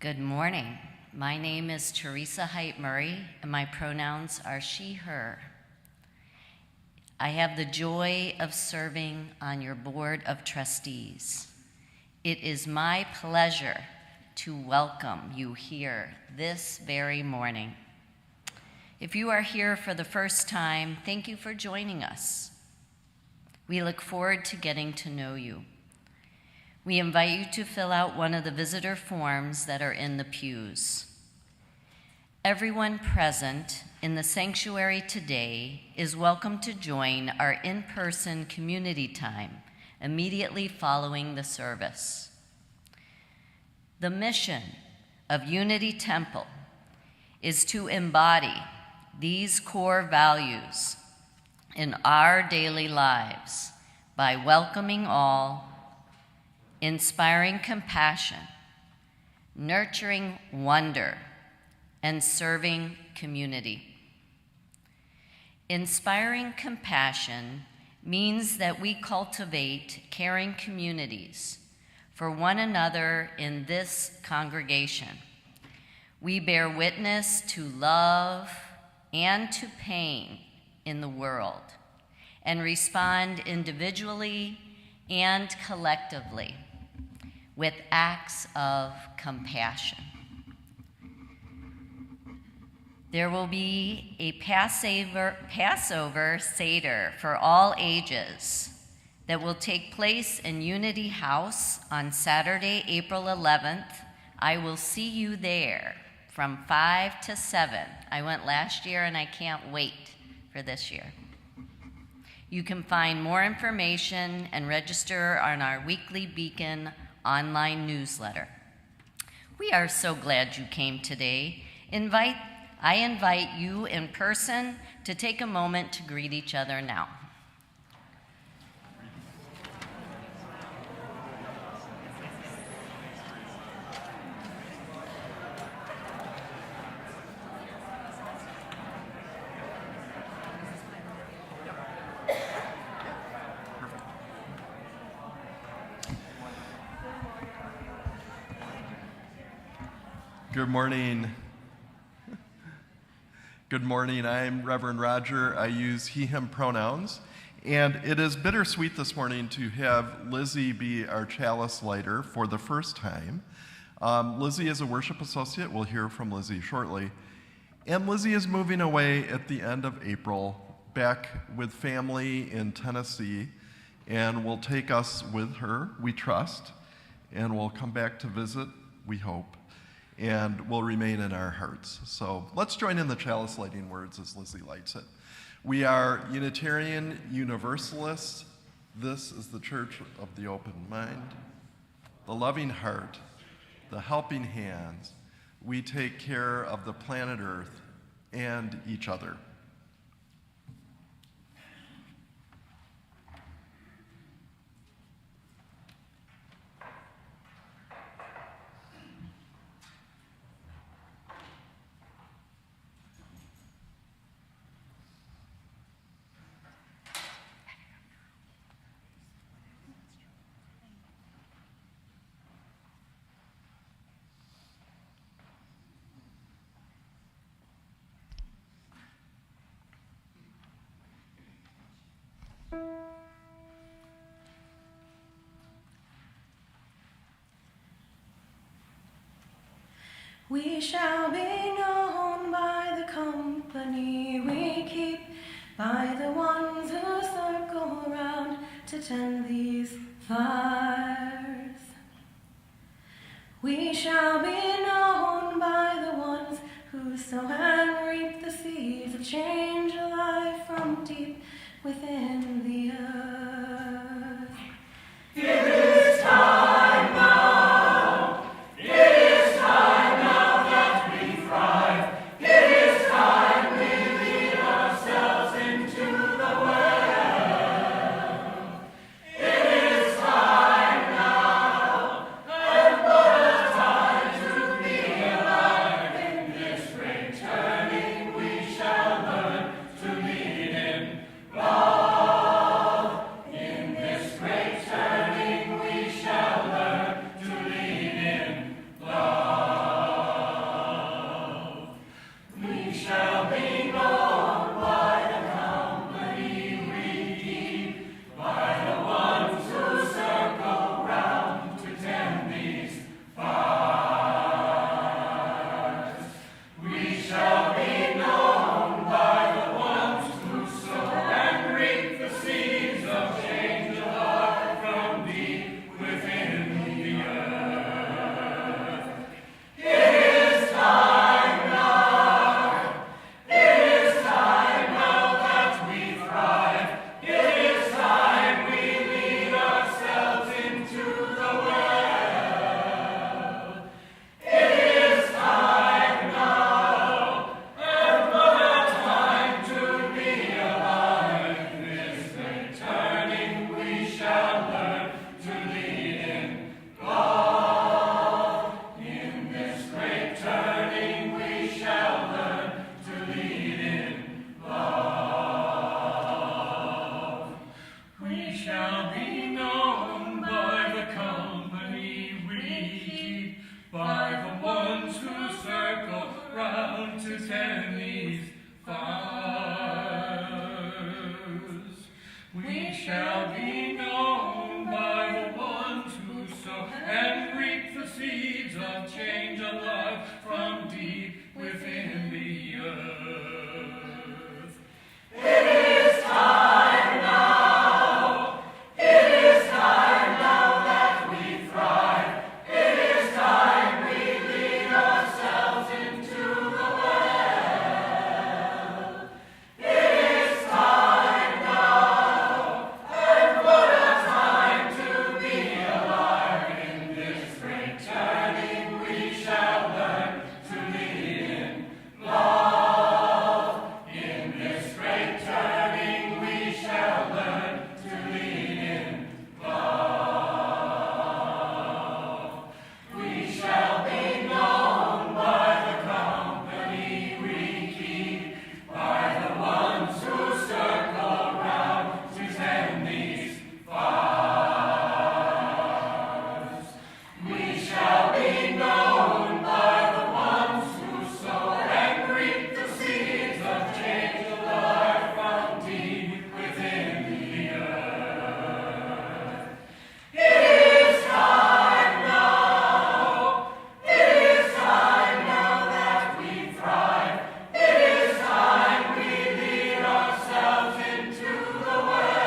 Good morning. My name is Teresa Height Murray, and my pronouns are she, her. I have the joy of serving on your board of trustees. It is my pleasure to welcome you here this very morning. If you are here for the first time, thank you for joining us. We look forward to getting to know you. We invite you to fill out one of the visitor forms that are in the pews. Everyone present in the sanctuary today is welcome to join our in-person community time immediately following the service. The mission of Unity Temple is to embody these core values in our daily lives by welcoming all, inspiring compassion, nurturing wonder, and serving community. Inspiring compassion means that we cultivate caring communities for one another in this congregation. We bear witness to love and to pain in the world and respond individually and collectively with acts of compassion. There will be a Passover Seder for all ages that will take place in Unity House on Saturday, April 11th. I will see you there from 5 to 7. I went last year and I can't wait for this year. You can find more information and register on our weekly Beacon online newsletter. We are so glad you came today. I invite you in person to take a moment to greet each other now. Good morning. Good morning. I'm Reverend Roger. I use he, him pronouns. And it is bittersweet this morning to have Lizzie be our chalice lighter for the first time. Lizzie is a worship associate. We'll hear from Lizzie shortly. And Lizzie is moving away at the end of April, back with family in Tennessee, and will take us with her, we trust, and will come back to visit, we hope, and will remain in our hearts. So let's join in the chalice lighting words as Lizzie lights it. We are Unitarian Universalists. This is the Church of the Open Mind, the loving heart, the helping hands. We take care of the planet Earth and each other. We shall be known by the company we keep, by the ones who circle around to tend these fires. We shall be known by the ones who sow and reap the seeds of change alive from deep within the earth. It is time now. It is time now that we thrive. It is time we lead ourselves into the well. It is time now, and what a time to be alive. In this great turning we shall learn to lead in love. we shall be known by the ones who sow and reap the seeds of change and love from deep within the earth. It is time now. It is time now that we thrive. It is time we lead ourselves into the well. It is time now, and what a time to be alive. In this great turning we shall learn to lead in love. In this great turning we shall learn to lead in love. We shall be known by the company we keep, by the ones who circle round to tend these fires. We shall be known by the ones who sow and reap the seeds of change of life from deep within the earth. It is time now. It is time now that we thrive. It is time we lead ourselves into the well.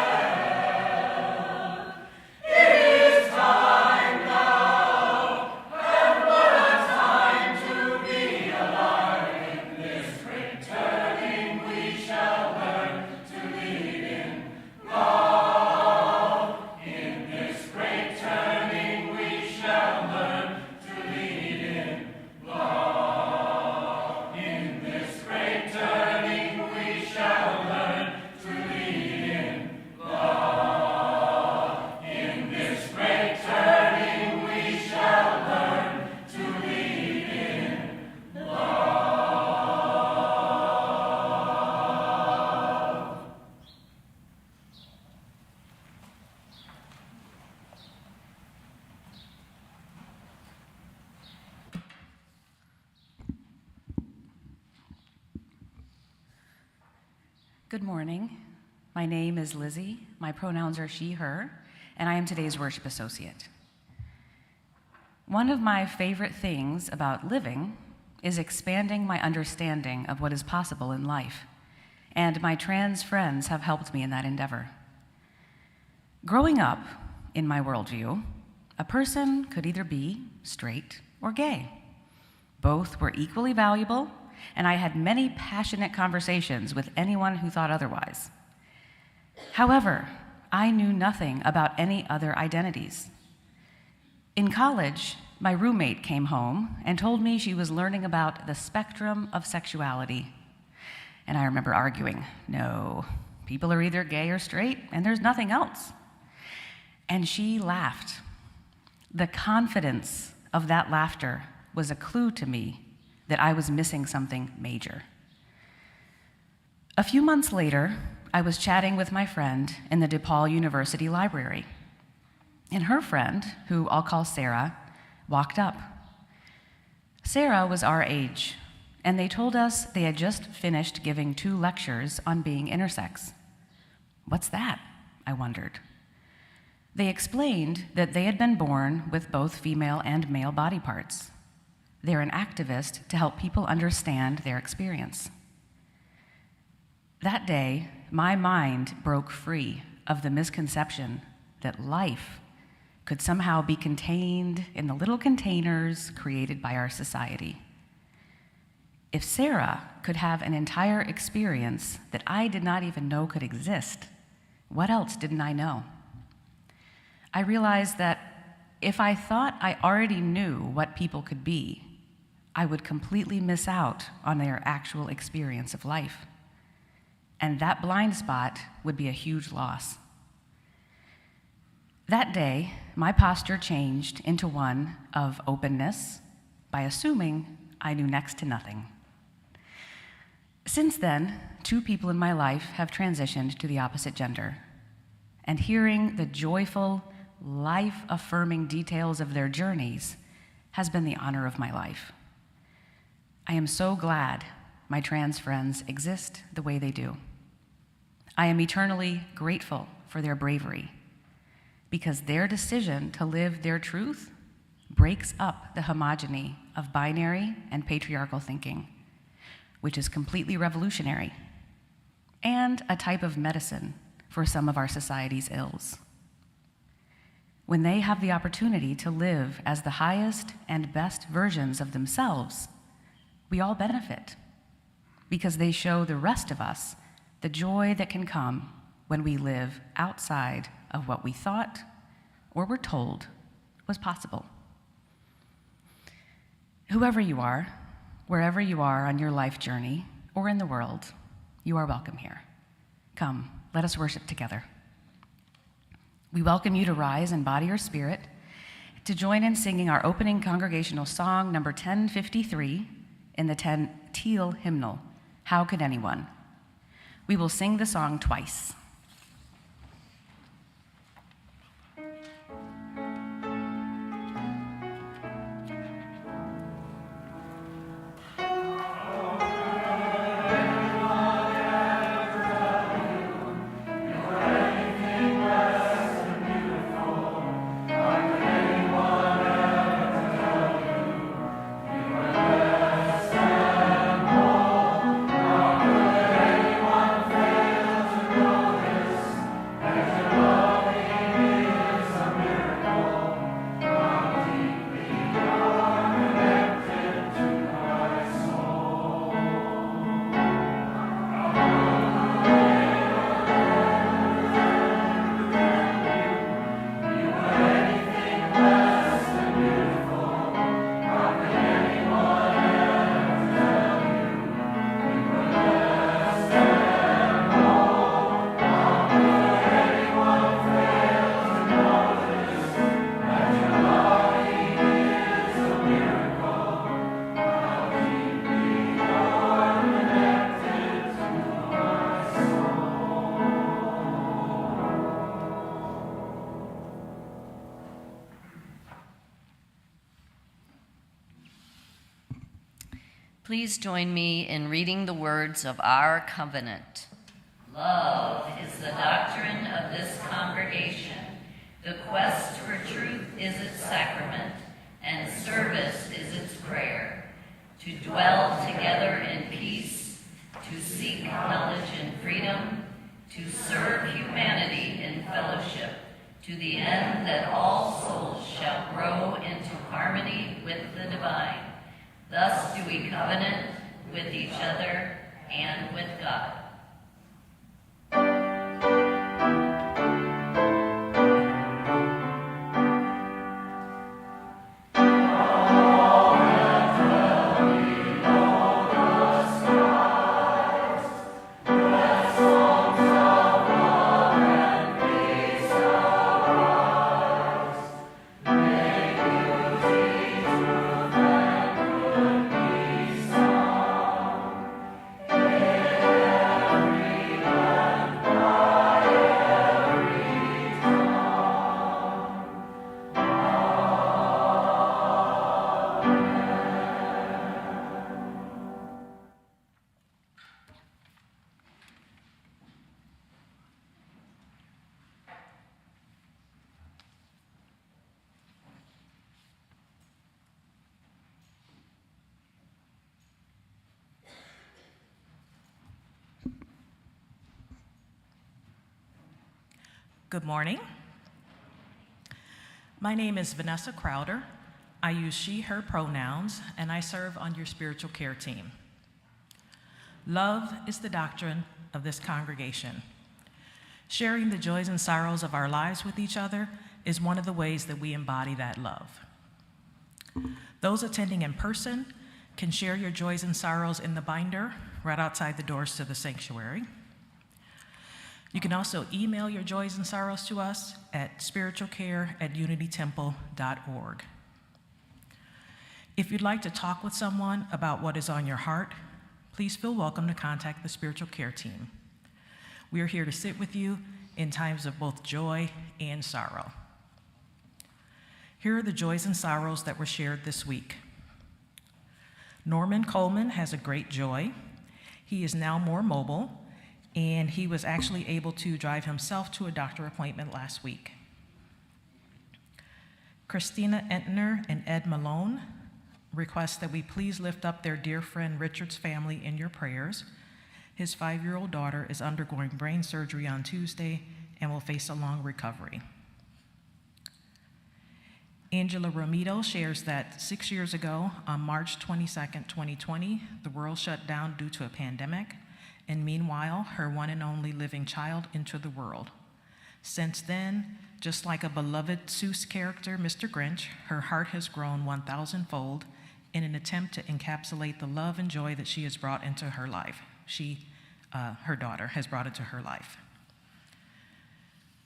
It is time now, and what a time to be alive. In this great turning we shall learn to lead in love. In this great turning we shall learn to lead in love. In this great turning we shall learn to lead in love. In this great turning we shall learn to lead in love. Good morning. My name is Lizzie. My pronouns are she, her, and I am today's worship associate. One of my favorite things about living is expanding my understanding of what is possible in life, and my trans friends have helped me in that endeavor. Growing up, in my worldview, a person could either be straight or gay. Both were equally valuable, and I had many passionate conversations with anyone who thought otherwise. However, I knew nothing about any other identities. In college, my roommate came home and told me she was learning about the spectrum of sexuality. And I remember arguing, no, people are either gay or straight, and there's nothing else. And she laughed. The confidence of that laughter was a clue to me that I was missing something major. A few months later, I was chatting with my friend in the DePaul University library, and her friend, who I'll call Sarah, walked up. Sarah was our age, and they told us they had just finished giving 2 lectures on being intersex. What's that? I wondered. They explained that they had been born with both female and male body parts. They're an activist to help people understand their experience. That day, my mind broke free of the misconception that life could somehow be contained in the little containers created by our society. If Sarah could have an entire experience that I did not even know could exist, what else didn't I know? I realized that if I thought I already knew what people could be, I would completely miss out on their actual experience of life. And that blind spot would be a huge loss. That day, my posture changed into one of openness by assuming I knew next to nothing. Since then, 2 people in my life have transitioned to the opposite gender, and hearing the joyful, life-affirming details of their journeys has been the honor of my life. I am so glad my trans friends exist the way they do. I am eternally grateful for their bravery, because their decision to live their truth breaks up the homogeny of binary and patriarchal thinking, which is completely revolutionary and a type of medicine for some of our society's ills. When they have the opportunity to live as the highest and best versions of themselves, we all benefit, because they show the rest of us the joy that can come when we live outside of what we thought or were told was possible. Whoever you are, wherever you are on your life journey or in the world, you are welcome here. Come, let us worship together. We welcome you to rise in body or spirit, to join in singing our opening congregational song, number 1053, in the Teal hymnal, How Could Anyone? We will sing the song twice. Please join me in reading the words of our covenant. Love is the doctrine of this congregation. The quest for truth is its sacrament, and service is its prayer. To dwell together in peace, to seek knowledge in freedom, to serve humanity in fellowship, to the end that all souls shall grow into harmony with the divine. Thus do we covenant with each other and with God. Good morning. My name is Vanessa Crowder. I use she, her pronouns, and I serve on your spiritual care team. Love is the doctrine of this congregation. Sharing the joys and sorrows of our lives with each other is one of the ways that we embody that love. Those attending in person can share your joys and sorrows in the binder right outside the doors to the sanctuary. You can also email your joys and sorrows to us at spiritualcare@unitytemple.org. If you'd like to talk with someone about what is on your heart, please feel welcome to contact the spiritual care team. We are here to sit with you in times of both joy and sorrow. Here are the joys and sorrows that were shared this week. Norman Coleman has a great joy. He is now more mobile and he was actually able to drive himself to a doctor appointment last week. Christina Entner and Ed Malone request that we please lift up their dear friend Richard's family in your prayers. His 5-year-old daughter is undergoing brain surgery on Tuesday and will face a long recovery. Angela Romito shares that 6 years ago, on March 22nd, 2020, the world shut down due to a pandemic, and meanwhile, her one and only living child entered the world. Since then, just like a beloved Seuss character, Mr. Grinch, her heart has grown 1,000-fold in an attempt to encapsulate the love and joy that she has brought into her life. Her daughter has brought into her life.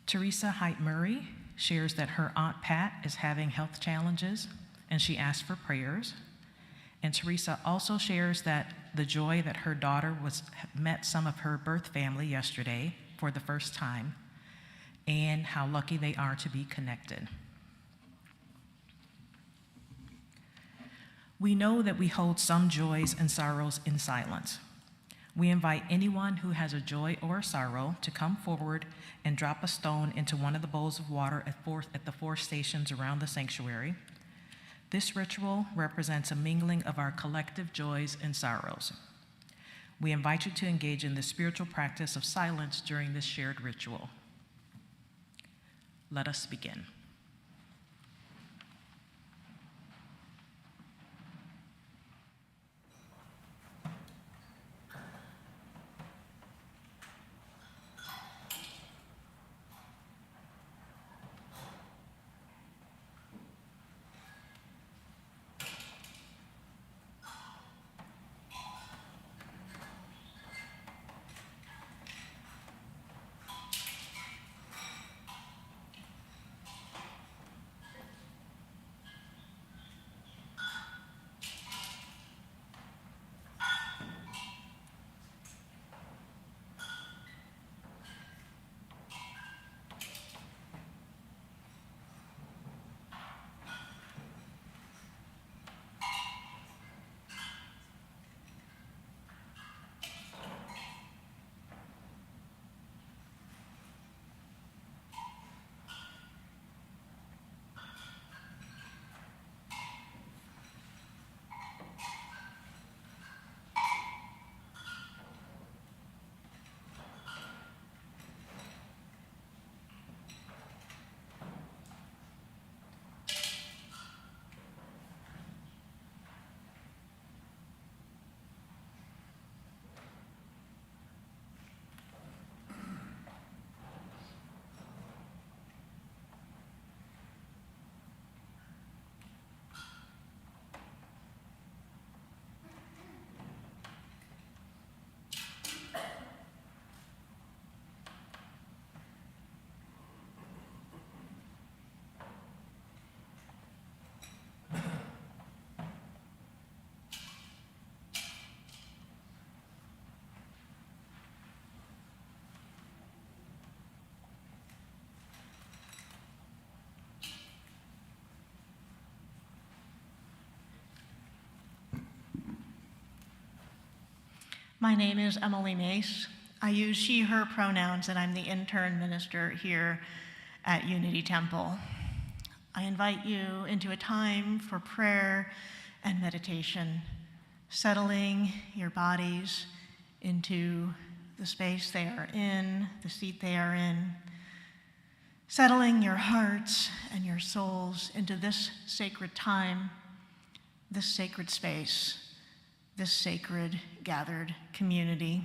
Teresa Height Murray shares that her Aunt Pat is having health challenges and she asked for prayers. And Teresa also shares that the joy that her daughter met some of her birth family yesterday for the first time and how lucky they are to be connected. We know that we hold some joys and sorrows in silence. We invite anyone who has a joy or a sorrow to come forward and drop a stone into one of the bowls of water at the 4 stations around the sanctuary. This ritual represents a mingling of our collective joys and sorrows. We invite you to engage in the spiritual practice of silence during this shared ritual. Let us begin. My name is Emily Mace. I use she, her pronouns, and I'm the intern minister here at Unity Temple. I invite you into a time for prayer and meditation, settling your bodies into the space they are in, the seat they are in, settling your hearts and your souls into this sacred time, this sacred space, this sacred gathered community.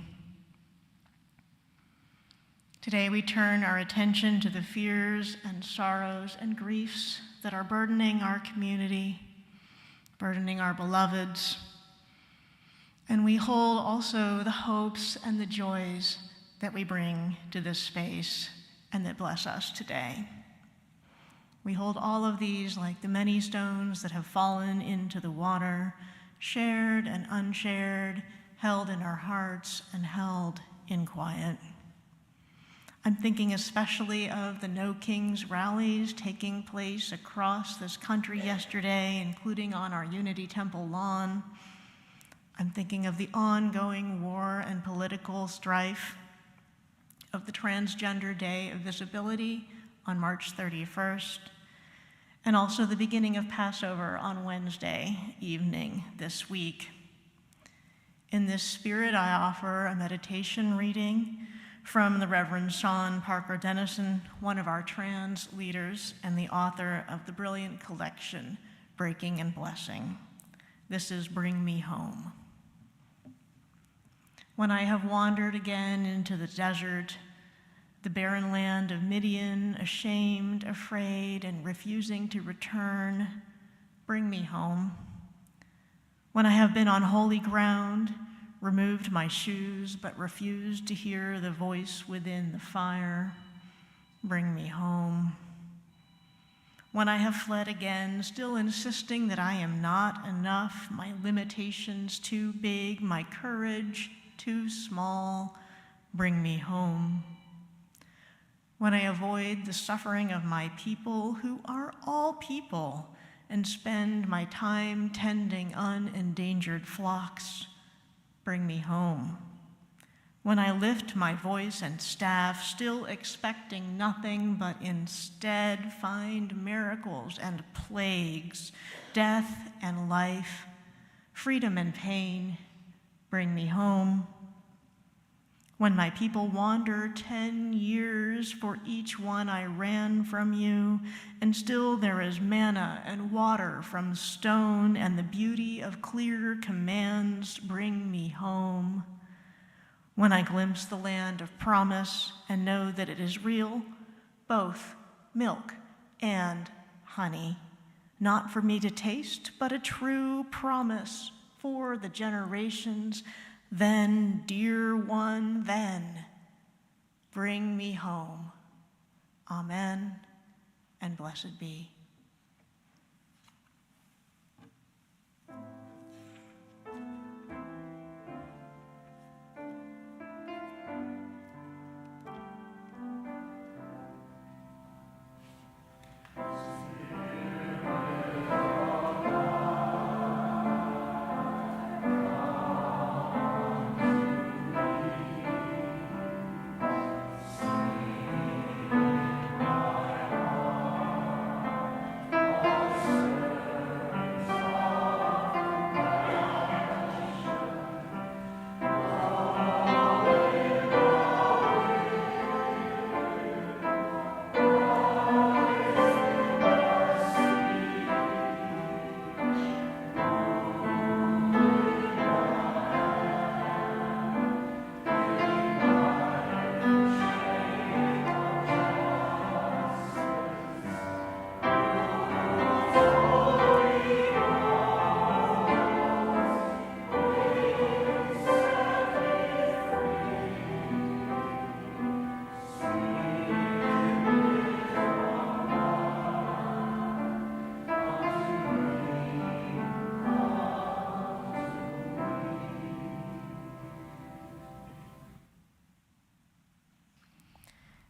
Today we turn our attention to the fears and sorrows and griefs that are burdening our community, burdening our beloveds, and we hold also the hopes and the joys that we bring to this space and that bless us today. We hold all of these like the many stones that have fallen into the water, shared and unshared, held in our hearts and held in quiet. I'm thinking especially of the No Kings rallies taking place across this country yesterday, including on our Unity Temple lawn. I'm thinking of the ongoing war and political strife of the Transgender Day of Visibility on March 31st, and also the beginning of Passover on Wednesday evening this week. In this spirit, I offer a meditation reading from the Reverend Sean Parker Dennison, one of our trans leaders and the author of the brilliant collection, Breaking and Blessing. This is Bring Me Home. When I have wandered again into the desert, the barren land of Midian, ashamed, afraid, and refusing to return, bring me home. When I have been on holy ground, removed my shoes, but refused to hear the voice within the fire, bring me home. When I have fled again, still insisting that I am not enough, my limitations too big, my courage too small, bring me home. When I avoid the suffering of my people, who are all people, and spend my time tending unendangered flocks, bring me home. When I lift my voice and staff, still expecting nothing, but instead find miracles and plagues, death and life, freedom and pain, bring me home. When my people wander 10 years for each one I ran from you, and still there is manna and water from stone, and the beauty of clear commands bring me home. When I glimpse the land of promise and know that it is real, both milk and honey, not for me to taste, but a true promise for the generations. Then, dear one, then, bring me home. Amen, and blessed be.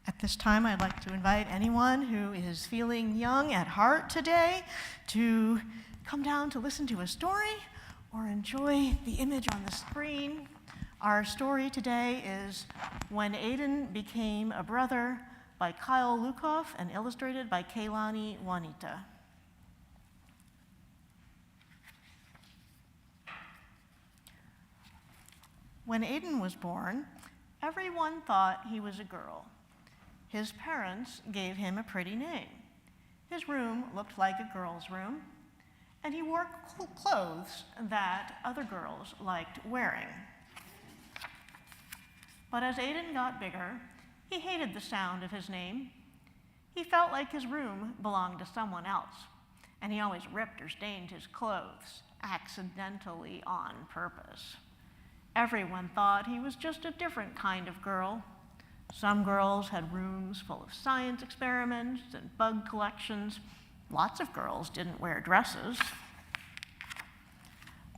At this time, I'd like to invite anyone who is feeling young at heart today to come down to listen to a story or enjoy the image on the screen. Our story today is When Aiden Became a Brother by Kyle Lukoff and illustrated by Kaylani Juanita. When Aiden was born, everyone thought he was a girl. His parents gave him a pretty name. His room looked like a girl's room, and he wore clothes that other girls liked wearing. But as Aiden got bigger, he hated the sound of his name. He felt like his room belonged to someone else, and he always ripped or stained his clothes, accidentally on purpose. Everyone thought he was just a different kind of girl. Some girls had rooms full of science experiments and bug collections. Lots of girls didn't wear dresses.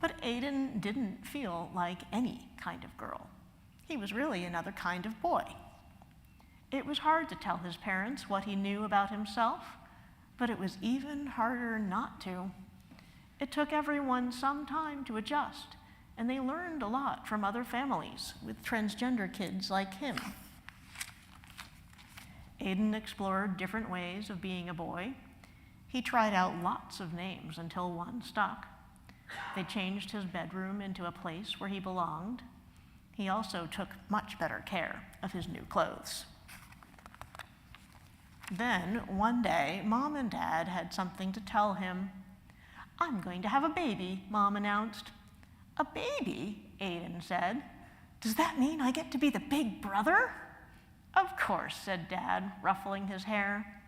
But Aiden didn't feel like any kind of girl. He was really another kind of boy. It was hard to tell his parents what he knew about himself, but it was even harder not to. It took everyone some time to adjust, and they learned a lot from other families with transgender kids like him. Aiden explored different ways of being a boy. He tried out lots of names until one stuck. They changed his bedroom into a place where he belonged. He also took much better care of his new clothes. Then, one day, Mom and Dad had something to tell him. "I'm going to have a baby," Mom announced. "A baby?" Aiden said. "Does that mean I get to be the big brother?" "Of course," said Dad, ruffling his hair.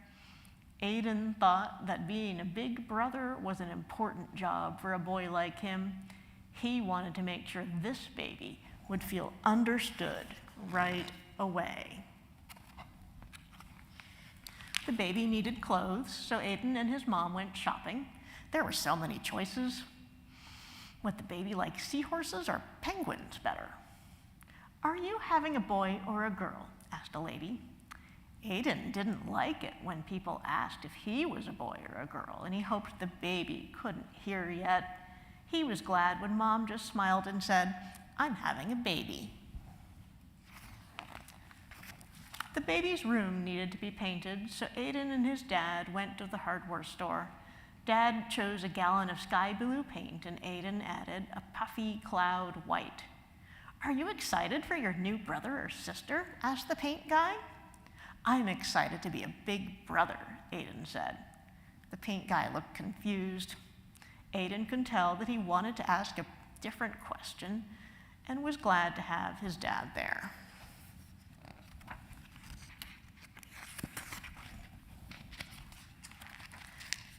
Aiden thought that being a big brother was an important job for a boy like him. He wanted to make sure this baby would feel understood right away. The baby needed clothes, so Aiden and his mom went shopping. There were so many choices. Would the baby like seahorses or penguins better? "Are you having a boy or a girl?" asked a lady. Aiden didn't like it when people asked if he was a boy or a girl, and he hoped the baby couldn't hear yet. He was glad when Mom just smiled and said, "I'm having a baby." The baby's room needed to be painted, so Aiden and his dad went to the hardware store. Dad chose a gallon of sky blue paint, and Aiden added a puffy cloud white. "Are you excited for your new brother or sister?" asked the paint guy. "I'm excited to be a big brother," Aiden said. The paint guy looked confused. Aiden could tell that he wanted to ask a different question and was glad to have his dad there.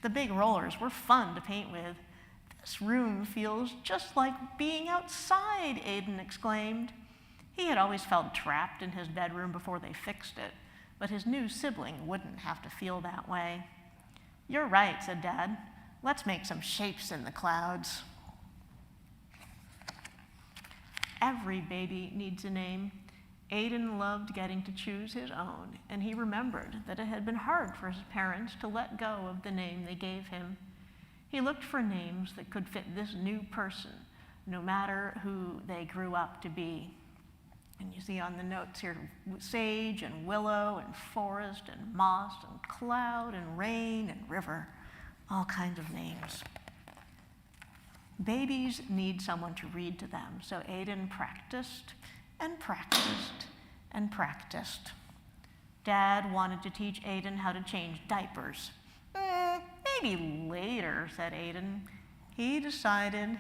The big rollers were fun to paint with. "This room feels just like being outside," Aiden exclaimed. He had always felt trapped in his bedroom before they fixed it, but his new sibling wouldn't have to feel that way. "You're right," said Dad. "Let's make some shapes in the clouds." Every baby needs a name. Aiden loved getting to choose his own, and he remembered that it had been hard for his parents to let go of the name they gave him. He looked for names that could fit this new person, no matter who they grew up to be. And you see on the notes here, sage and willow and forest and moss and cloud and rain and river, all kinds of names. Babies need someone to read to them, so Aiden practiced and practiced and practiced. Dad wanted to teach Aiden how to change diapers. Maybe later, said Aiden. He decided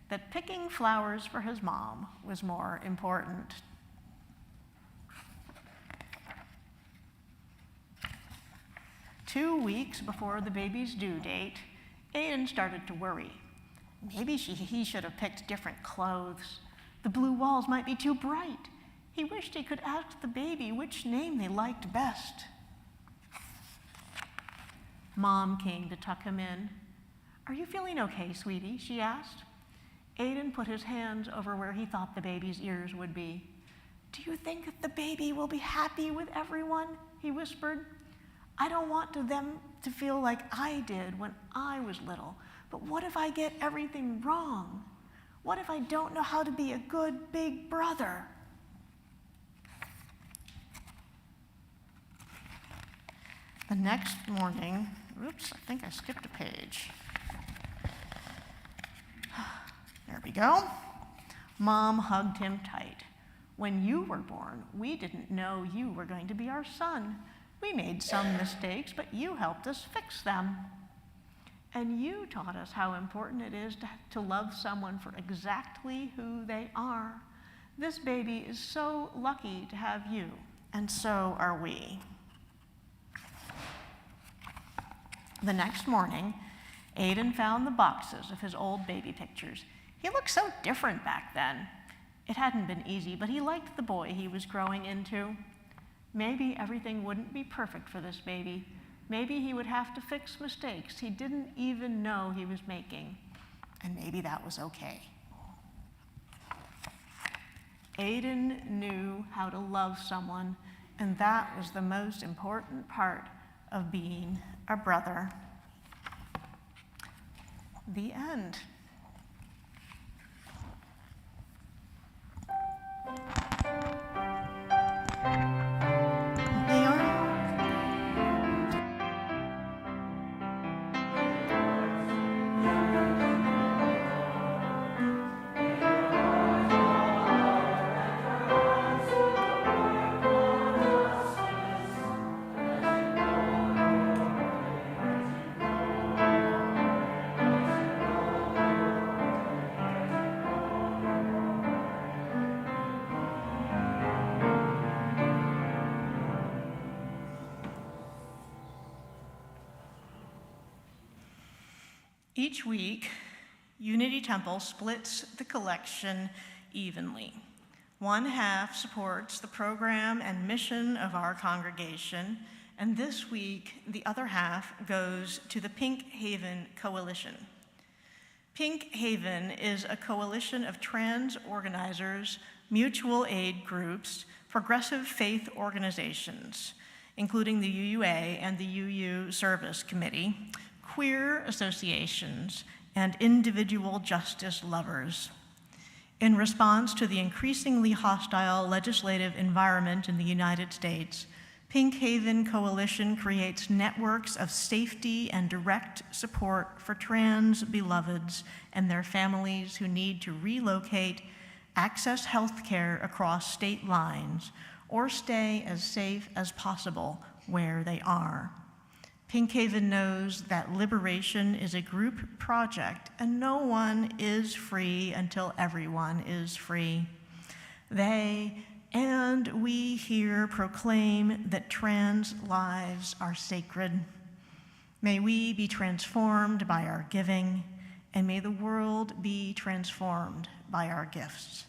that picking flowers for his mom was more important. Two weeks before the baby's due date, Aiden started to worry. Maybe he should have picked different clothes. The blue walls might be too bright. He wished he could ask the baby which name they liked best. Mom came to tuck him in. Are you feeling okay, sweetie? She asked. Aiden put his hands over where he thought the baby's ears would be. Do you think that the baby will be happy with everyone? He whispered. I don't want them to feel like I did when I was little, but what if I get everything wrong? What if I don't know how to be a good big brother? The next morning, oops, I think I skipped a page. There we go. Mom hugged him tight. When you were born, we didn't know you were going to be our son. We made some mistakes, but you helped us fix them. And you taught us how important it is to love someone for exactly who they are. This baby is so lucky to have you, and so are we. The next morning, Aiden found the boxes of his old baby pictures. He looked so different back then. It hadn't been easy, but he liked the boy he was growing into. Maybe everything wouldn't be perfect for this baby. Maybe he would have to fix mistakes he didn't even know he was making. And maybe that was okay. Aiden knew how to love someone, and that was the most important part of being a brother. The end. They are Each week, Unity Temple splits the collection evenly. One half supports the program and mission of our congregation, and this week, the other half goes to the Pink Haven Coalition. Pink Haven is a coalition of trans organizers, mutual aid groups, progressive faith organizations, including the UUA and the UU Service Committee, queer associations, and individual justice lovers. In response to the increasingly hostile legislative environment in the United States, Pink Haven Coalition creates networks of safety and direct support for trans beloveds and their families who need to relocate, access health care across state lines, or stay as safe as possible where they are. Pink Haven knows that liberation is a group project, and no one is free until everyone is free. They and we here proclaim that trans lives are sacred. May we be transformed by our giving, and may the world be transformed by our gifts.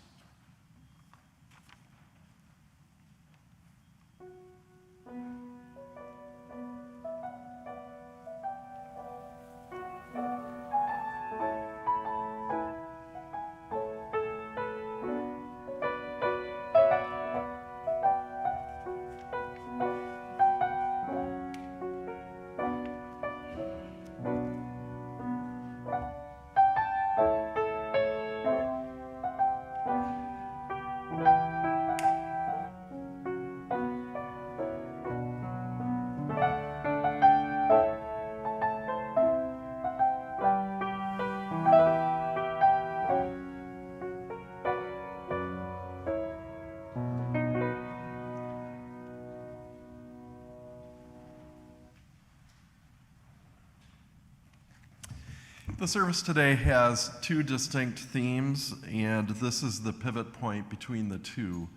The service today has two distinct themes, and this is the pivot point between the two.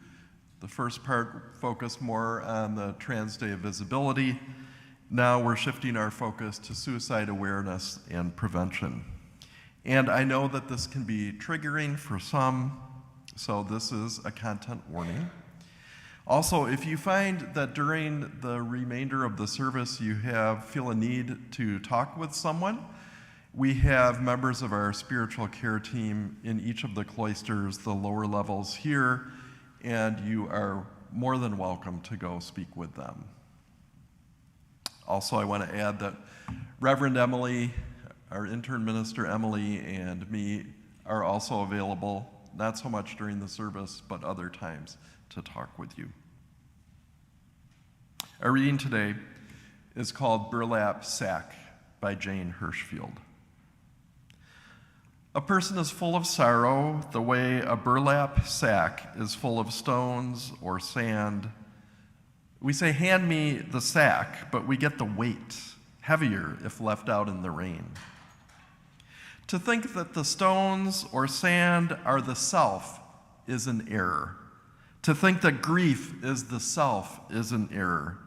The first part focused more on the Trans Day of Visibility. Now we're shifting our focus to suicide awareness and prevention. And I know that this can be triggering for some, so this is a content warning. Also, if you find that during the remainder of the service you feel a need to talk with someone, we have members of our spiritual care team in each of the cloisters, the lower levels here, and you are more than welcome to go speak with them. Also, I want to add that Reverend Emily, our intern minister Emily, and me are also available, not so much during the service, but other times to talk with you. Our reading today is called Burlap Sack by Jane Hirschfield. A person is full of sorrow the way a burlap sack is full of stones or sand. We say, "Hand me the sack," but we get the weight, heavier if left out in the rain. To think that the stones or sand are the self is an error. To think that grief is the self is an error.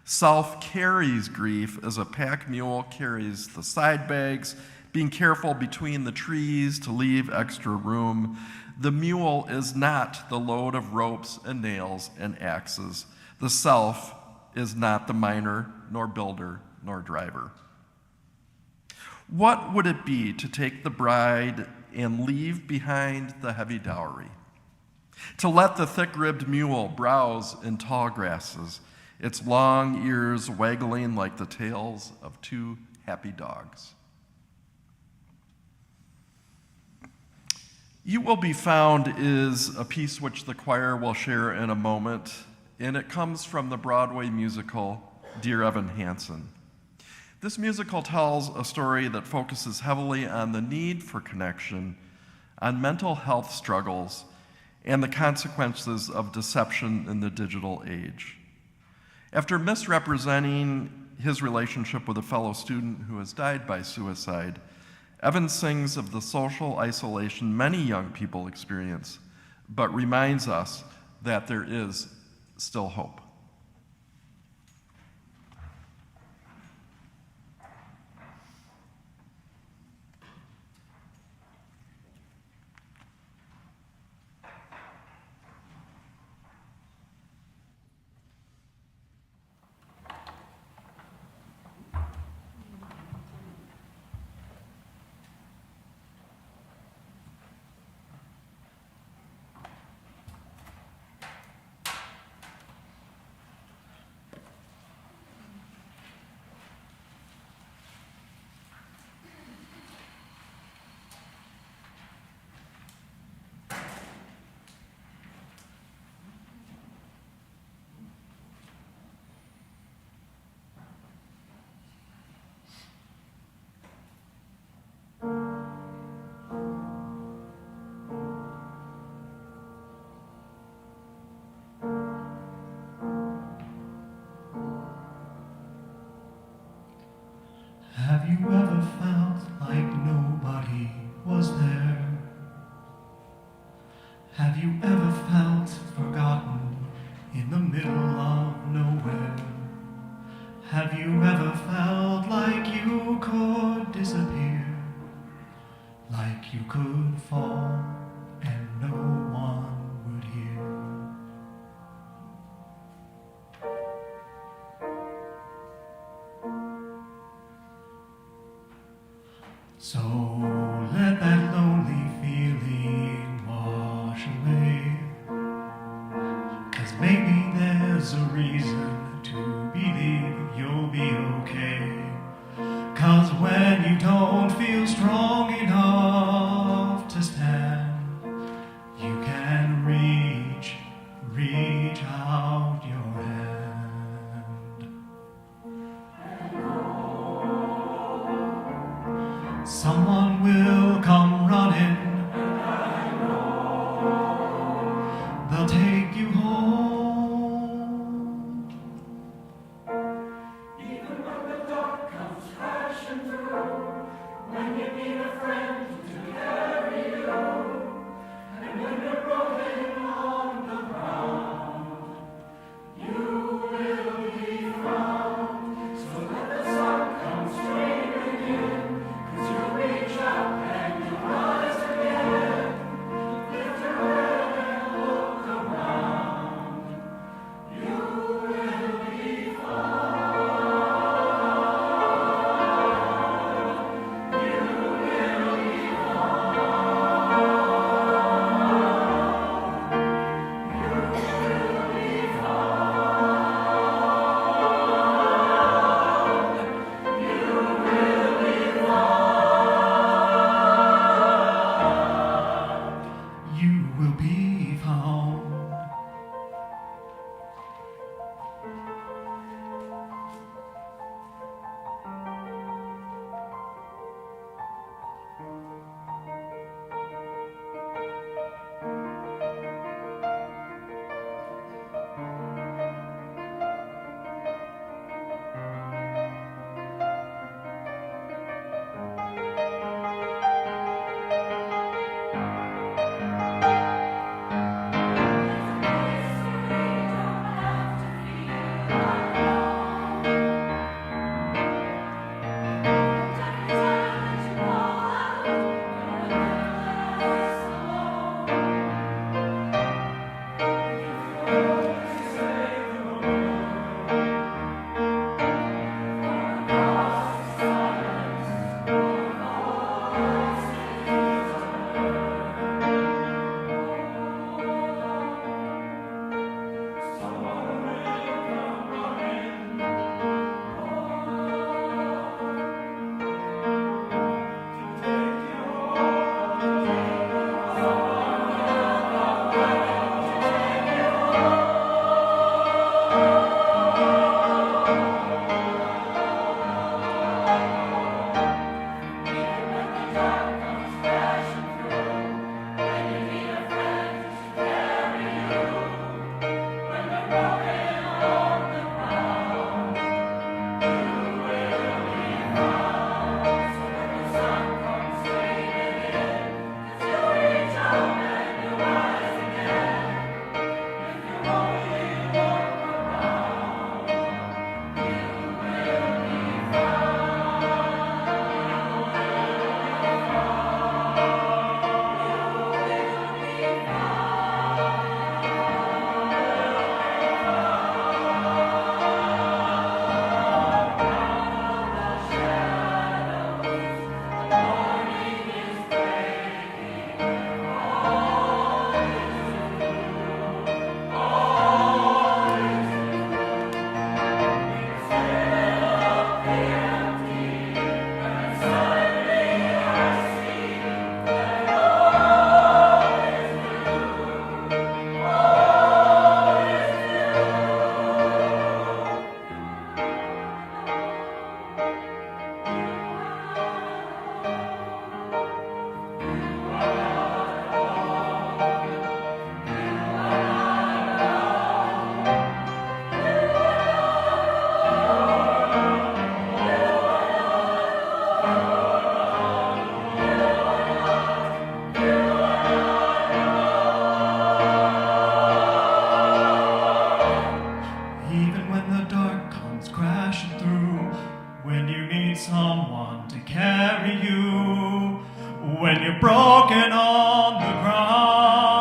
Self carries grief as a pack mule carries the side bags, being careful between the trees to leave extra room. The mule is not the load of ropes and nails and axes. The self is not the miner, nor builder, nor driver. What would it be to take the bride and leave behind the heavy dowry? To let the thick-ribbed mule browse in tall grasses, its long ears waggling like the tails of two happy dogs. You Will Be Found is a piece which the choir will share in a moment, and it comes from the Broadway musical Dear Evan Hansen. This musical tells a story that focuses heavily on the need for connection, on mental health struggles, and the consequences of deception in the digital age. After misrepresenting his relationship with a fellow student who has died by suicide, Evan sings of the social isolation many young people experience, but reminds us that there is still hope. Have you ever felt like nobody was there? Have you ever felt forgotten in the middle of nowhere? Have you ever felt like you could disappear? Like you could fall and no one would hear? So let that lonely feeling wash away, 'cause maybe there's a reason to believe you'll be okay. 'Cause when you don't feel strong enough to stand, you can reach out your hand. Someone will come running, they'll take you home. Even when the dark comes crashing through, when you need a friend to carry you, and when you're broken on the ground, you will be found. So let the sun come streaming in, 'cause you reach out and someone to carry you when you're broken on the ground.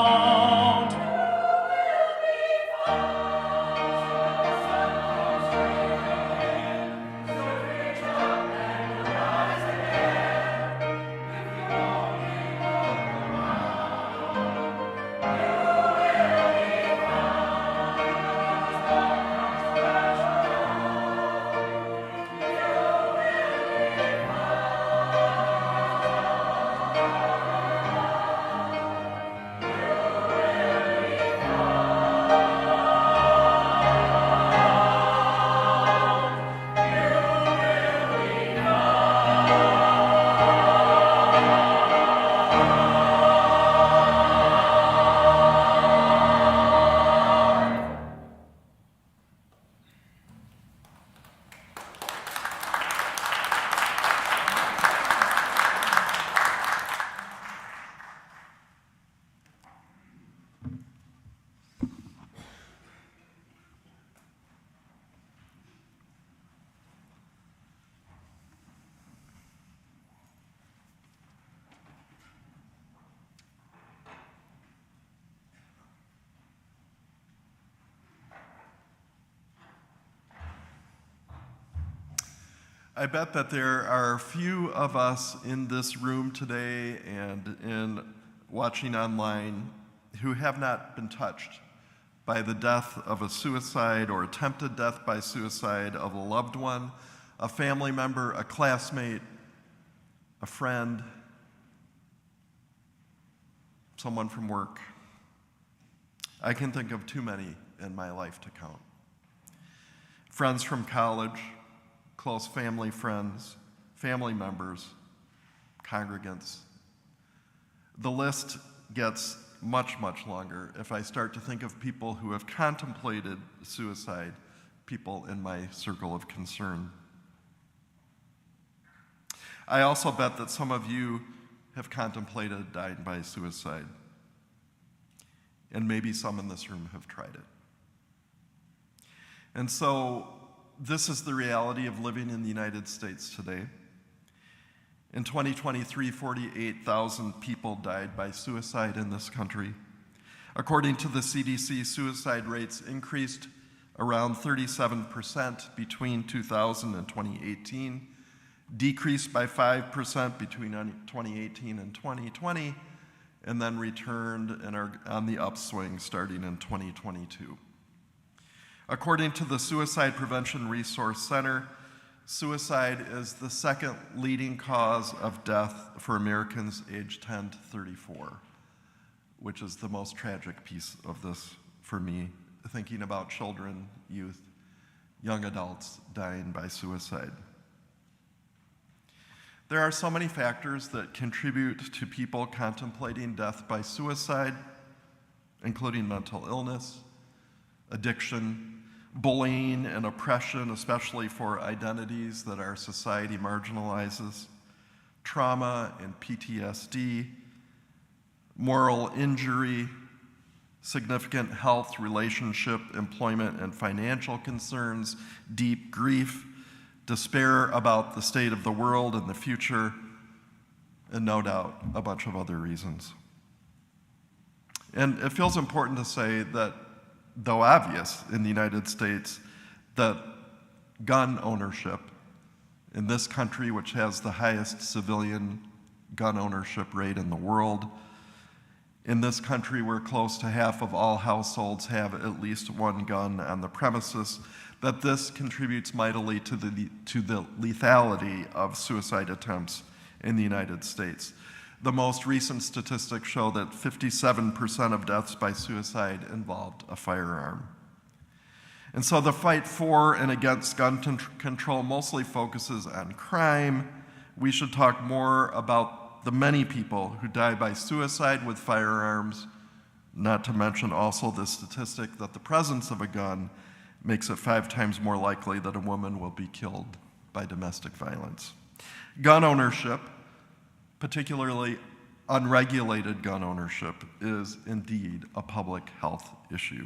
I bet that there are few of us in this room today and in watching online who have not been touched by the death of a suicide or attempted death by suicide of a loved one, a family member, a classmate, a friend, someone from work. I can think of too many in my life to count. Friends from college, close family friends, family members, congregants. The list gets much, much longer if I start to think of people who have contemplated suicide, people in my circle of concern. I also bet that some of you have contemplated dying by suicide, and maybe some in this room have tried it. And so, this is the reality of living in the United States today. In 2023, 48,000 people died by suicide in this country. According to the CDC, suicide rates increased around 37% between 2000 and 2018, decreased by 5% between 2018 and 2020, and then returned and are on the upswing starting in 2022. According to the Suicide Prevention Resource Center, suicide is the second leading cause of death for Americans aged 10 to 34, which is the most tragic piece of this for me, thinking about children, youth, young adults dying by suicide. There are so many factors that contribute to people contemplating death by suicide, including mental illness, addiction, bullying and oppression, especially for identities that our society marginalizes, trauma and PTSD, moral injury, significant health, relationship, employment, and financial concerns, deep grief, despair about the state of the world and the future, and no doubt a bunch of other reasons. And it feels important to say that, though obvious in the United States, that gun ownership in this country, which has the highest civilian gun ownership rate in the world, in this country where close to half of all households have at least one gun on the premises, that this contributes mightily to the lethality of suicide attempts in the United States. The most recent statistics show that 57% of deaths by suicide involved a firearm. And so the fight for and against gun control mostly focuses on crime. We should talk more about the many people who die by suicide with firearms, not to mention also the statistic that the presence of a gun makes it 5 times more likely that a woman will be killed by domestic violence. Gun ownership, particularly unregulated gun ownership, is indeed a public health issue.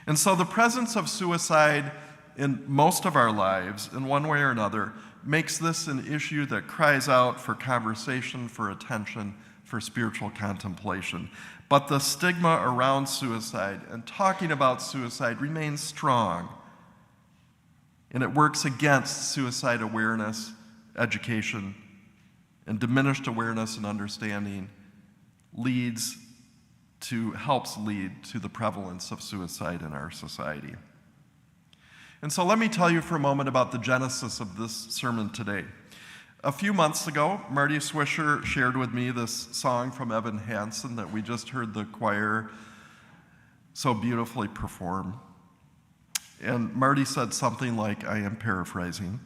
And so the presence of suicide in most of our lives, in one way or another, makes this an issue that cries out for conversation, for attention, for spiritual contemplation. But the stigma around suicide and talking about suicide remains strong. And it works against suicide awareness, education, and diminished awareness and understanding helps lead to the prevalence of suicide in our society. And so let me tell you for a moment about the genesis of this sermon today. A few months ago, Marty Swisher shared with me this song from Evan Hansen that we just heard the choir so beautifully perform. And Marty said something like, I am paraphrasing,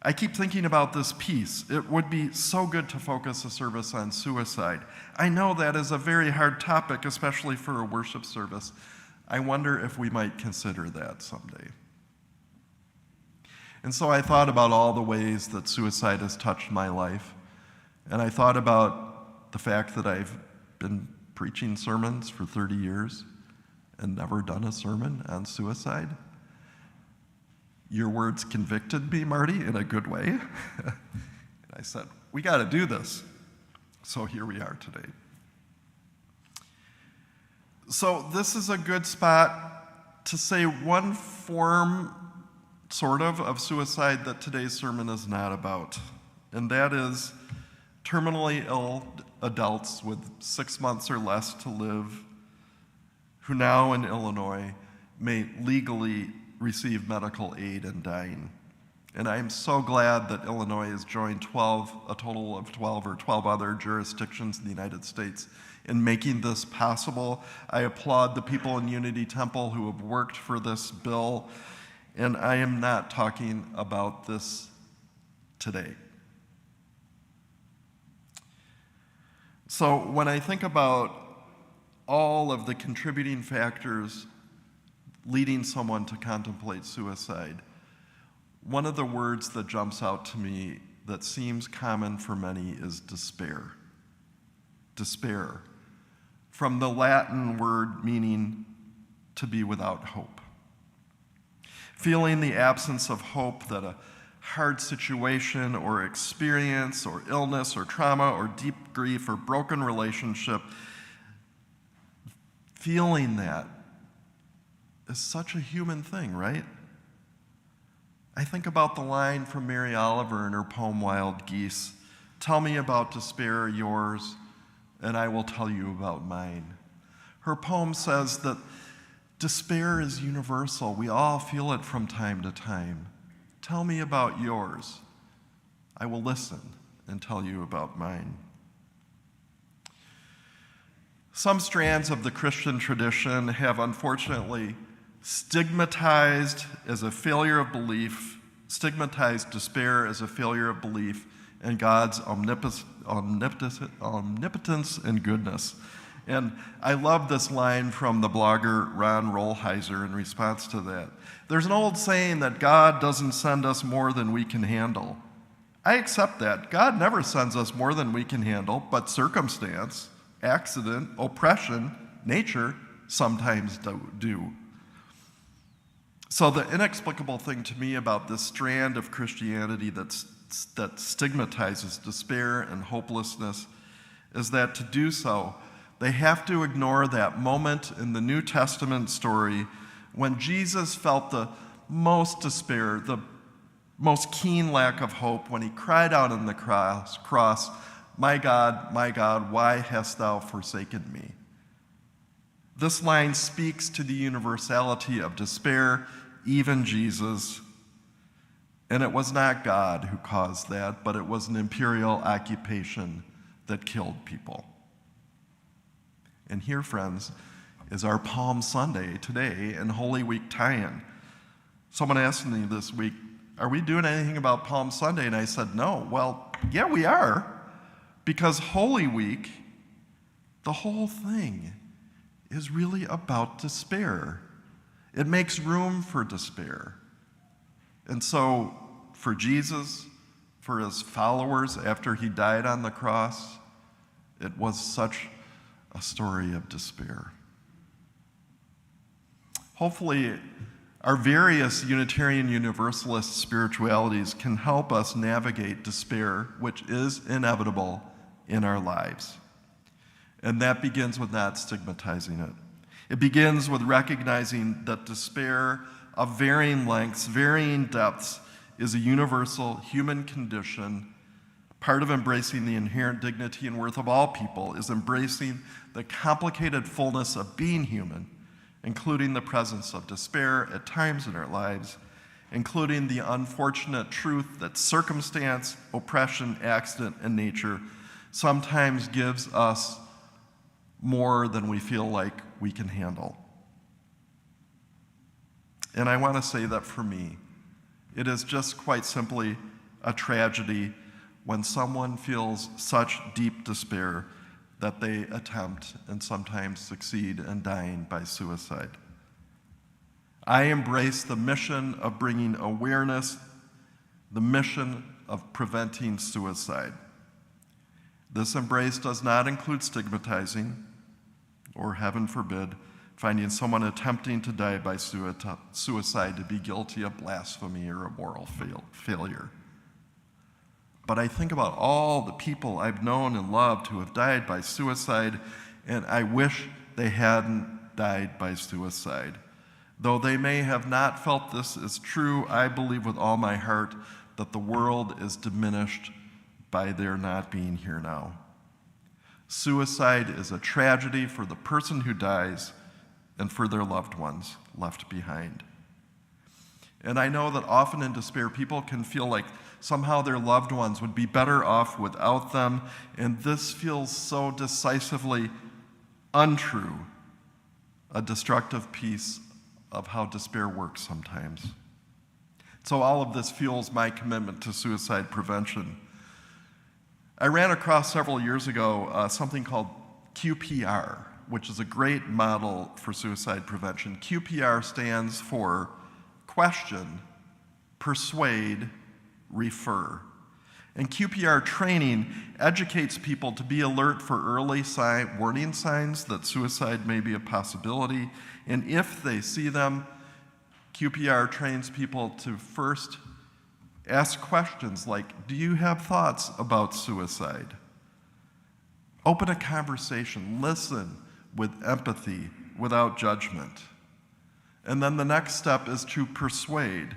I keep thinking about this piece. It would be so good to focus a service on suicide. I know that is a very hard topic, especially for a worship service. I wonder if we might consider that someday. And so I thought about all the ways that suicide has touched my life. And I thought about the fact that I've been preaching sermons for 30 years and never done a sermon on suicide. Your words convicted me, Marty, in a good way. And I said, we got to do this. So here we are today. So this is a good spot to say one form, sort of suicide that today's sermon is not about. And that is terminally ill adults with 6 months or less to live who now in Illinois may legally receive medical aid in dying. And I am so glad that Illinois has joined a total of 12 other jurisdictions in the United States in making this possible. I applaud the people in Unity Temple who have worked for this bill, and I am not talking about this today. So when I think about all of the contributing factors leading someone to contemplate suicide, one of the words that jumps out to me that seems common for many is despair. Despair, from the Latin word meaning to be without hope. Feeling the absence of hope that a hard situation or experience or illness or trauma or deep grief or broken relationship, feeling that is such a human thing, right? I think about the line from Mary Oliver in her poem Wild Geese, tell me about despair, yours, and I will tell you about mine. Her poem says that despair is universal. We all feel it from time to time. Tell me about yours. I will listen and tell you about mine. Some strands of the Christian tradition have unfortunately stigmatized despair as a failure of belief in God's omnipotence and goodness. And I love this line from the blogger Ron Rolheiser in response to that. There's an old saying that God doesn't send us more than we can handle. I accept that. God never sends us more than we can handle, but circumstance, accident, oppression, nature sometimes do. So the inexplicable thing to me about this strand of Christianity that stigmatizes despair and hopelessness is that to do so, they have to ignore that moment in the New Testament story when Jesus felt the most despair, the most keen lack of hope, when he cried out on the cross, my God, why hast thou forsaken me? This line speaks to the universality of despair, even Jesus. And it was not God who caused that, but it was an imperial occupation that killed people. And here, friends, is our Palm Sunday today and Holy Week tie-in. Someone asked me this week, are we doing anything about Palm Sunday? And I said, no. Well, yeah, we are. Because Holy Week, the whole thing, is really about despair. It makes room for despair. And so, for Jesus, for his followers after he died on the cross, it was such a story of despair. Hopefully, Our various Unitarian Universalist spiritualities can help us navigate despair, which is inevitable in our lives. And that begins with not stigmatizing it. It begins with recognizing that despair of varying lengths, varying depths, is a universal human condition. Part of embracing the inherent dignity and worth of all people is embracing the complicated fullness of being human, including the presence of despair at times in our lives, including the unfortunate truth that circumstance, oppression, accident, and nature sometimes gives us more than we feel like we can handle. And I want to say that for me, it is just quite simply a tragedy when someone feels such deep despair that they attempt and sometimes succeed in dying by suicide. I embrace the mission of bringing awareness, the mission of preventing suicide. This embrace does not include stigmatizing, or heaven forbid, finding someone attempting to die by suicide to be guilty of blasphemy or a moral failure. But I think about all the people I've known and loved who have died by suicide, and I wish they hadn't died by suicide. Though they may have not felt this is true, I believe with all my heart that the world is diminished by their not being here now. Suicide is a tragedy for the person who dies and for their loved ones left behind. And I know that often in despair, people can feel like somehow their loved ones would be better off without them, and this feels so decisively untrue, a destructive piece of how despair works sometimes. So all of this fuels my commitment to suicide prevention. I ran across several years ago something called QPR, which is a great model for suicide prevention. QPR stands for question, persuade, refer. And QPR training educates people to be alert for early warning signs that suicide may be a possibility. And if they see them, QPR trains people to first ask questions like, do you have thoughts about suicide? Open a conversation, listen with empathy, without judgment. And then the next step is to persuade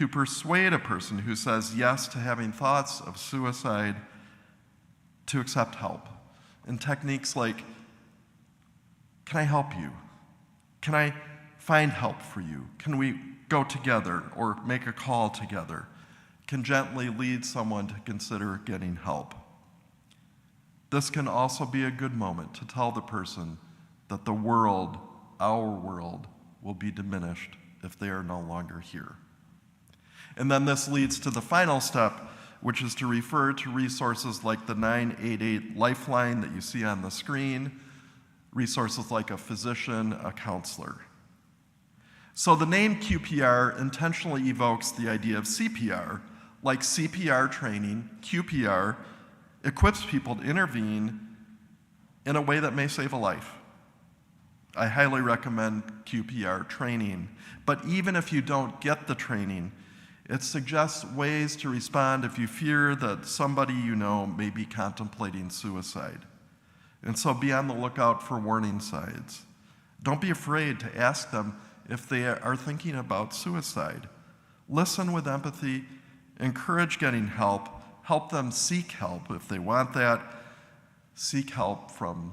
a person who says yes to having thoughts of suicide to accept help. And techniques like, can I help you? Can I find help for you? Can we go together or make a call together? Can gently lead someone to consider getting help. This can also be a good moment to tell the person that the world, our world, will be diminished if they are no longer here. And then this leads to the final step, which is to refer to resources like the 988 Lifeline that you see on the screen, resources like a physician, a counselor. So the name QPR intentionally evokes the idea of CPR. Like CPR training, QPR equips people to intervene in a way that may save a life. I highly recommend QPR training, but even if you don't get the training, it suggests ways to respond if you fear that somebody you know may be contemplating suicide. And so be on the lookout for warning signs. Don't be afraid to ask them if they are thinking about suicide. Listen with empathy, encourage getting help, help them seek help if they want that, seek help from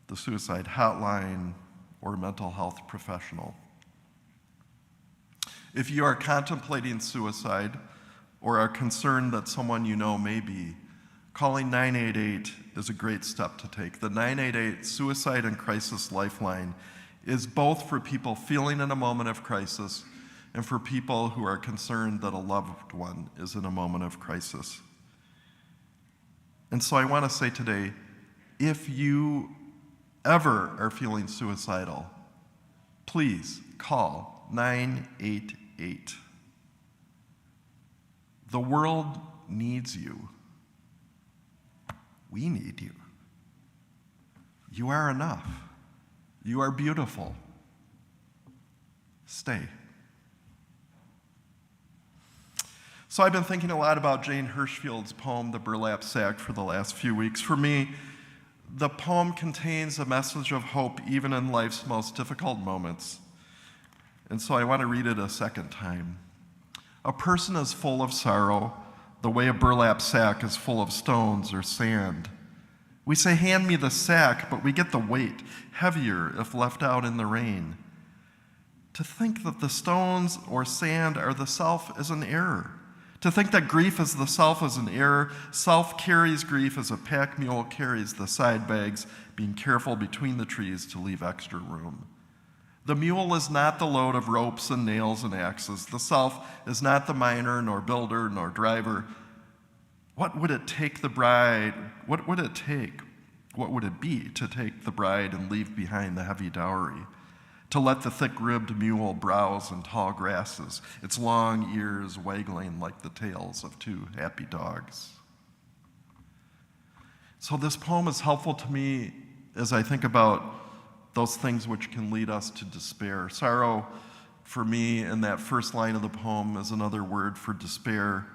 the suicide hotline or mental health professional. If you are contemplating suicide or are concerned that someone you know may be, calling 988 is a great step to take. The 988 Suicide and Crisis Lifeline is both for people feeling in a moment of crisis and for people who are concerned that a loved one is in a moment of crisis. And so I want to say today, if you ever are feeling suicidal, please call 988. The world needs you. We need you. You are enough. You are beautiful. Stay. So I've been thinking a lot about Jane Hirschfield's poem, The Burlap Sack, for the last few weeks. For me, the poem contains a message of hope even in life's most difficult moments. And so I want to read it a second time. A person is full of sorrow, the way a burlap sack is full of stones or sand. We say, hand me the sack, but we get the weight, heavier if left out in the rain. To think that the stones or sand are the self is an error. To think that grief is the self is an error. Self carries grief as a pack mule carries the side bags, being careful between the trees to leave extra room. The mule is not the load of ropes and nails and axes. The self is not the miner, nor builder, nor driver. What would it take the bride? What would it take? What would it be to take the bride and leave behind the heavy dowry? To let the thick-ribbed mule browse in tall grasses, its long ears waggling like the tails of two happy dogs. So this poem is helpful to me as I think about those things which can lead us to despair. Sorrow, for me, in that first line of the poem, is another word for despair.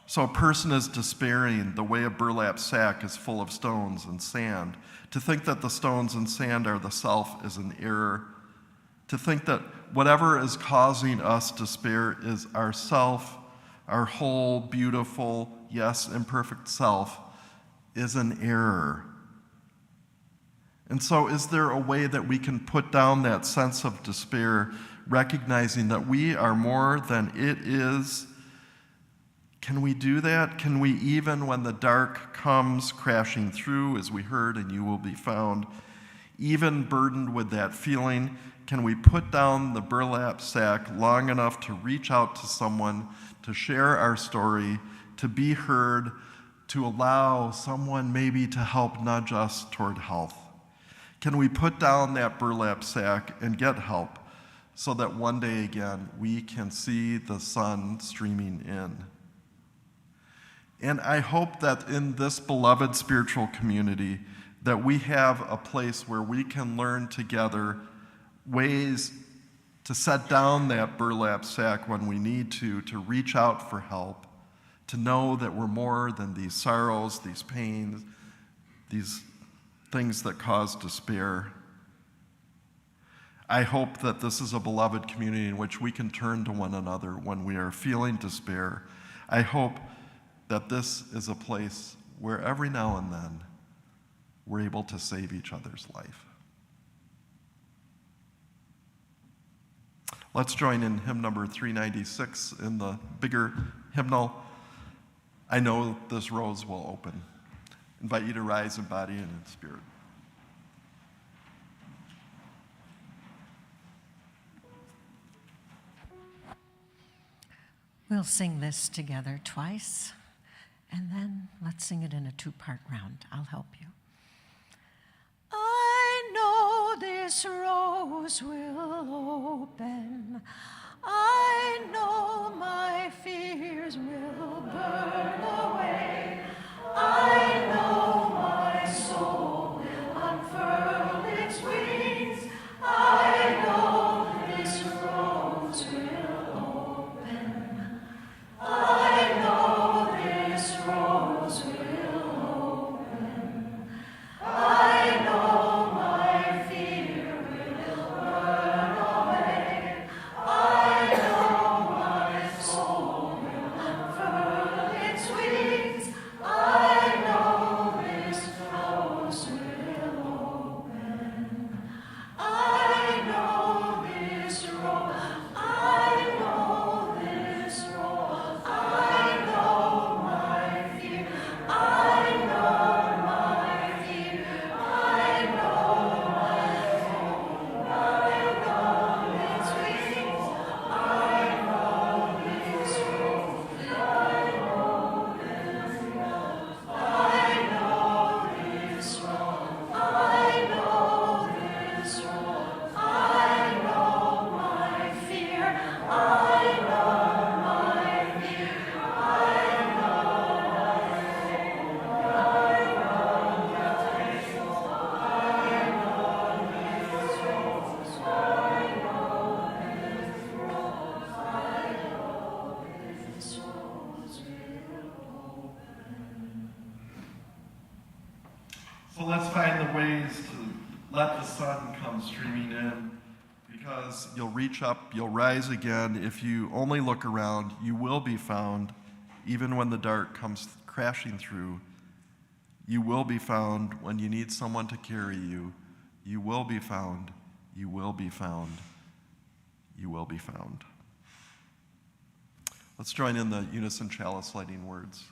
So a person is despairing the way a burlap sack is full of stones and sand. To think that the stones and sand are the self is an error. To think that whatever is causing us despair is ourself, our whole, beautiful, yes, imperfect self, is an error. And so is there a way that we can put down that sense of despair, recognizing that we are more than it is? Can we do that? Can we, even when the dark comes crashing through, as we heard, and you will be found, even burdened with that feeling, can we put down the burlap sack long enough to reach out to someone, to share our story, to be heard, to allow someone maybe to help nudge us toward health? Can we put down that burlap sack and get help so that one day again we can see the sun streaming in? And I hope that in this beloved spiritual community that we have a place where we can learn together ways to set down that burlap sack when we need to reach out for help, to know that we're more than these sorrows, these pains, these things that cause despair. I hope that this is a beloved community in which we can turn to one another when we are feeling despair. I hope that this is a place where every now and then we're able to save each other's life. Let's join in hymn number 396 in the bigger hymnal. I know this rose will open. Invite you to rise in body and in spirit. We'll sing this together twice, and then let's sing it in a two-part round. I'll help you. I know this rose will open. I know my fears will burn away. I know my soul will unfurl its wings. I know this rose will open. I know this rose will open. I know my fear will burn away. I know my soul will So let's find the ways to let the sun come streaming in, because you'll reach up, you'll rise again. If you only look around, you will be found, even when the dark comes crashing through. You will be found when you need someone to carry you. You will be found. You will be found. You will be found. Let's join in the unison chalice lighting words.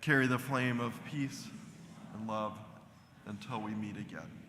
Carry the flame of peace and love until we meet again.